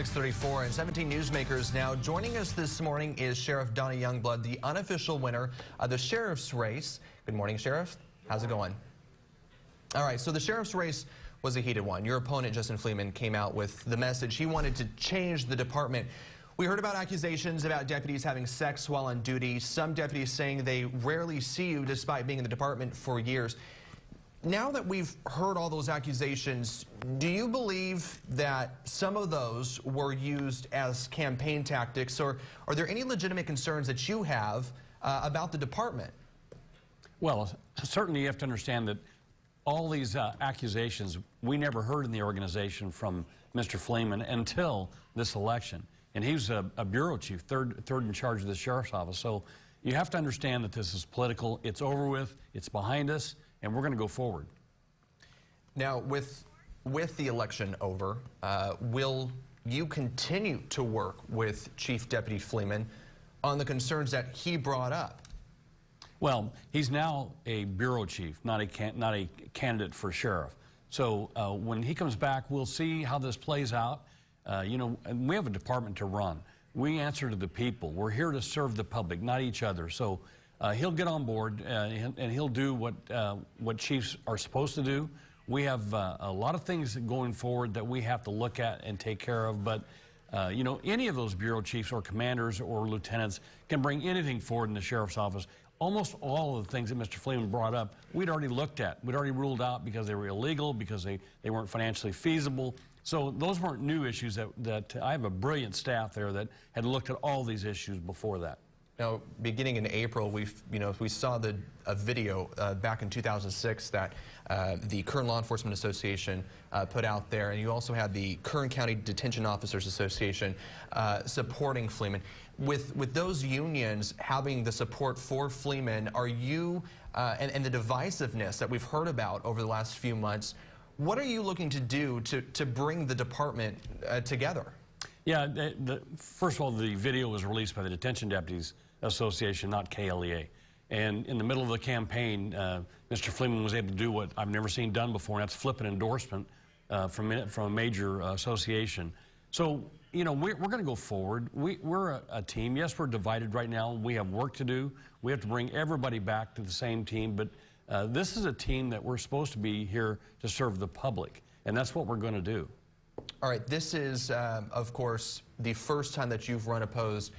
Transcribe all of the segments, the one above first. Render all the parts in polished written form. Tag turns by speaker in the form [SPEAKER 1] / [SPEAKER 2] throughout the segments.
[SPEAKER 1] 6:34 and 17 newsmakers now. Joining us this morning is Sheriff Donny Youngblood, the unofficial winner of the sheriff's race. Good morning, Sheriff. How's it going? All right, so the sheriff's race was a heated one. Your opponent, Justin Fleeman, came out with the message he wanted to change the department. We heard about accusations about deputies having sex while on duty, some deputies saying they rarely see you despite being in the department for years. Now that we've heard all those accusations, do you believe that some of those were used as campaign tactics, or are there any legitimate concerns that you have about the department?
[SPEAKER 2] Well, certainly you have to understand that all these accusations we never heard in the organization from Mr. Fleeman until this election. And he was a bureau chief, third in charge of the sheriff's office. So you have to understand that this is political. It's over with. It's behind us. And we're going to go forward.
[SPEAKER 1] Now, with the election over, will you continue to work with Chief Deputy Fleeman on the concerns that he brought up?
[SPEAKER 2] Well, he's now a bureau chief, not a candidate for sheriff. So when he comes back, we'll see how this plays out. You know, we have a department to run. We answer to the people. We're here to serve the public, not each other. So he'll get on board and he'll do what chiefs are supposed to do. We have a lot of things going forward that we have to look at and take care of. But you know, any of those bureau chiefs or commanders or lieutenants can bring anything forward in the sheriff's office. Almost all of the things that Mr. Fleeman brought up, we'd already looked at. We'd already ruled out because they were illegal, because they weren't financially feasible. So those weren't new issues that I have a brilliant staff there that had looked at all these issues before that.
[SPEAKER 1] Now, beginning in April, we saw a video back in 2006 that the Kern Law Enforcement Association put out there, and you also had the Kern County Detention Officers Association supporting Fleeman. With those unions having the support for Fleeman, are you and the divisiveness that we've heard about over the last few months, what are you looking to do to bring the department together?
[SPEAKER 2] Yeah, first of all, the video was released by the Detention Deputies Association, not KLEA. And in the middle of the campaign, Mr. Fleeman was able to do what I've never seen done before, and that's flip an endorsement from a major association. So, you know, we're going to go forward. We're a team. Yes, we're divided right now. We have work to do. We have to bring everybody back to the same team. But this is a team that we're supposed to be here to serve the public, and that's what we're going to do.
[SPEAKER 1] All right, this is, of course, the first time that you've run opposed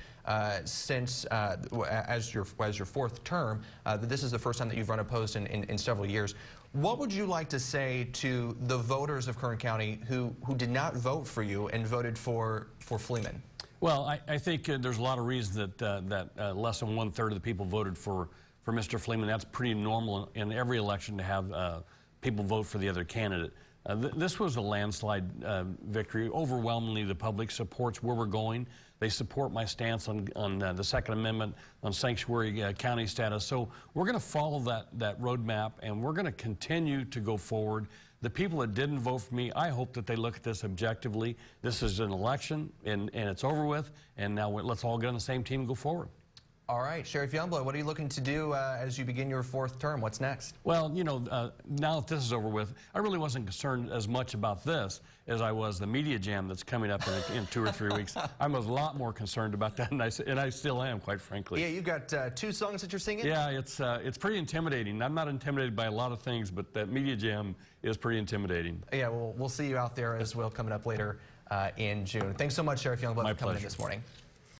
[SPEAKER 1] since, as your fourth term, this is the first time that you've run opposed in several years. What would you like to say to the voters of Kern County who did not vote for you and voted for Fleeman? Well,
[SPEAKER 2] I think there's a lot of reasons that less than 1/3 of the people voted for Mr. Fleeman. That's pretty normal in every election to have people vote for the other candidate. This was a landslide victory. Overwhelmingly, the public supports where we're going. They support my stance on the Second Amendment, on sanctuary county status. So we're going to follow that roadmap, and we're going to continue to go forward. The people that didn't vote for me, I hope that they look at this objectively. This is an election, and it's over with, and now let's all get on the same team and go forward.
[SPEAKER 1] All right, Sheriff Youngblood, what are you looking to do as you begin your fourth term? What's next?
[SPEAKER 2] Well, you know, now that this is over with, I really wasn't concerned as much about this as I was the media jam that's coming up in 2 or 3 weeks. I'm a lot more concerned about that, and I still am, quite frankly.
[SPEAKER 1] Yeah, you've got 2 songs that you're singing?
[SPEAKER 2] Yeah, it's pretty intimidating. I'm not intimidated by a lot of things, but that media jam is pretty intimidating.
[SPEAKER 1] Yeah, well, we'll see you out there as well coming up later in June. Thanks so much, Sheriff Youngblood, for coming in this morning.